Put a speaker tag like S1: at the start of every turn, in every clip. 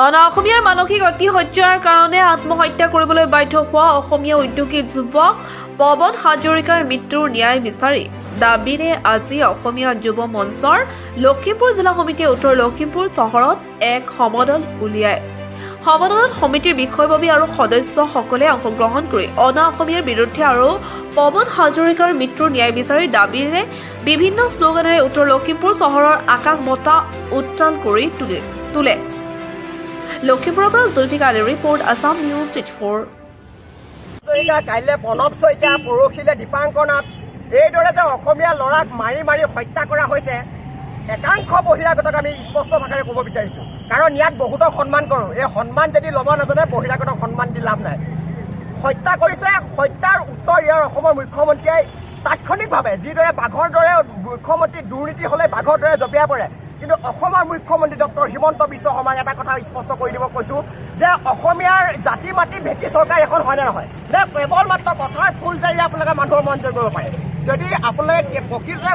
S1: অনা অসমীয়াৰ মানসিক অতিশয্যাৰ কাৰণে আত্মহত্যা কৰিবলৈ বাধ্য হোৱা অসমীয়া উদ্যোগী যুৱক পৱন হাজৰিকাৰ মৃত্যুৰ ন্যায় বিচাৰি দাবীৰে আজি অসমীয়া যুৱ মঞ্চৰ লখিমপুৰ জিলা সমিতিয়ে উত্তৰ লখিমপুৰ চহৰত এক সমদল উলিয়ায়। সমদলত সমিতিৰ বিষয়ববী আৰু সদস্যসকলে অংশগ্ৰহণ কৰি অনা অসমীয়াৰ বিৰুদ্ধে আৰু পৱন হাজৰিকাৰ মৃত্যুৰ ন্যায় বিচাৰি দাবীৰে বিভিন্ন শ্লোগানেৰে উত্তৰ লখিমপুৰ চহৰৰ আকাশ বতা উত্তাল কৰি তোলে। লখিমপুৰৰ পৰা জুলফিকাৰ আলীৰ ৰিপৰ্ট, আছাম নিউজ 24।
S2: কাইলৈ প্ৰণৱ শইকীয়া, পৰহিলে দীপাংকৰ নাথ, এইদৰে যে অসমীয়া ল'ৰাক মাৰি মাৰি হত্যা কৰা হৈছে, একাংশ বহিৰাগতক আমি স্পষ্ট ভাষাৰে ক'ব বিচাৰিছোঁ। কাৰণ ইয়াত বহুতক সন্মান কৰোঁ, এই সন্মান যদি ল'ব নাজানে বহিৰাগতক সন্মান দি লাভ নাই। হত্যা কৰিছে, হত্যাৰ উত্তৰ ইয়াৰ অসমৰ মুখ্যমন্ত্ৰীয়ে তাৎক্ষণিকভাৱে যিদৰে বাঘৰ দৰে মুখ্যমন্ত্ৰী দুৰ্নীতি হ'লে বাঘৰ দৰে জঁপিয়াই পৰে, কিন্তু অসমৰ মুখ্যমন্ত্ৰী ডক্টৰ হিমন্ত বিশ্ব শৰ্মাক এটা কথা স্পষ্ট কৰি দিব কৈছোঁ যে অসমীয়াৰ জাতি মাটি ভেটি চৰকাৰ এখন হয়নে নহয়, নে কেৱল মাত্ৰ কথাৰ ফুল জাৰি আপোনালোকে মানুহৰ মন জয় কৰিব পাৰে। যদি আপোনালোকে প্ৰকৃততে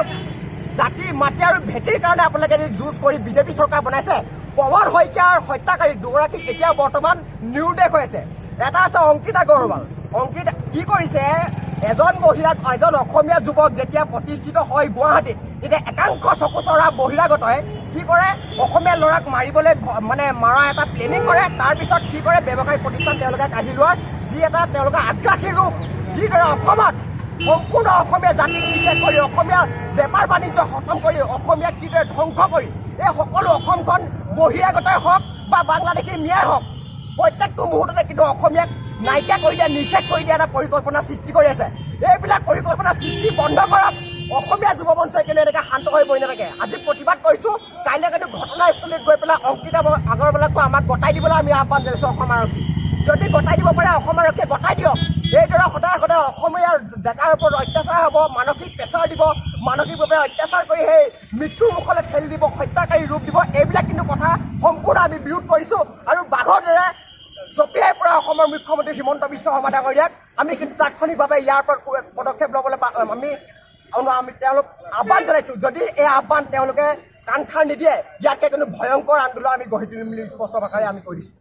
S2: জাতি মাটি আৰু ভেটিৰ কাৰণে আপোনালোকে যদি যুঁজ কৰি বিজেপি চৰকাৰ বনাইছে, পৱন শইকীয়াৰ হত্যাকাৰী দুগৰাকী এতিয়া বৰ্তমান নিৰুদ্দেশ হৈ আছে। এটা আছে অংকিতা গৌৰৱাল। অংকিতা কি কৰিছে, এজন অসমীয়া যুৱক যেতিয়া প্ৰতিষ্ঠিত হয় গুৱাহাটীত, তেতিয়া একাংশ চকুচৰা বহিৰাগতই কি কৰে, অসমীয়া ল'ৰাক মাৰিবলৈ মাৰা এটা প্লেনিং কৰে। তাৰপিছত কি কৰে, ব্যৱসায়িক প্ৰতিষ্ঠান তেওঁলোকে কাঢ়ি লোৱাৰ যি এটা তেওঁলোকৰ আগ্ৰাসী ৰূপ, যিদৰে অসমত সম্পূৰ্ণ অসমীয়া জাতিক নিষেধ কৰি, অসমীয়া বেপাৰ বাণিজ্য খতম কৰি, অসমীয়াক কিদৰে ধ্বংস কৰি এই সকলো অসমখন বহিৰাগতই হওক বা বাংলাদেশী মিয়াই হওক, প্ৰত্যেকটো মুহূৰ্ততে কিন্তু অসমীয়াক নাইকিয়া কৰি দিয়া, নিষেধ কৰি দিয়া এটা পৰিকল্পনা সৃষ্টি কৰি আছে। এইবিলাক পৰিকল্পনা সৃষ্টি বন্ধ কৰক। অসমীয়া যুৱ মঞ্চই কিন্তু এনেকৈ শান্ত হৈ বহি নাথাকে। আজি প্ৰতিবাদ কৰিছোঁ, কাইলৈ কিন্তু ঘটনাস্থলীত গৈ পেলাই অংকিতা আগৰৱালাকো আমাক গতাই দিবলৈ আমি আহ্বান জনাইছোঁ। অসম আৰক্ষী যদি গতাই দিব পাৰে, অসম আৰক্ষীয়ে গতাই দিয়ক। এইদৰে সদায় সদায় অসমীয়াৰ ডেকাৰ ওপৰত অত্যাচাৰ হ'ব, মানসিক প্ৰেছাৰ দিব, মানসিকভাৱে অত্যাচাৰ কৰি সেই মৃত্যুৰ মুখলৈ ঠেলি দিব, হত্যাকাৰী ৰূপ দিব। এইবিলাক কিন্তু কথা সম্পূৰ্ণ আমি বিৰোধ কৰিছোঁ। আৰু বাঘৰ দৰে জঁপিয়াই পৰা অসমৰ মুখ্যমন্ত্ৰী হিমন্ত বিশ্ব শৰ্মা ডাঙৰীয়াক আমি কিন্তু তাৎক্ষণিকভাৱে ইয়াৰ পৰা পদক্ষেপ ল'বলৈ আমি তেওঁলোক আহ্বান জনাইছোঁ। যদি এই আহ্বান তেওঁলোকে কাণসাৰ নিদিয়ে, ইয়াতকৈ কিন্তু ভয়ংকৰ আন্দোলন আমি গঢ়ি তুলিম বুলি স্পষ্ট ভাষাৰে আমি কৈ দিছোঁ।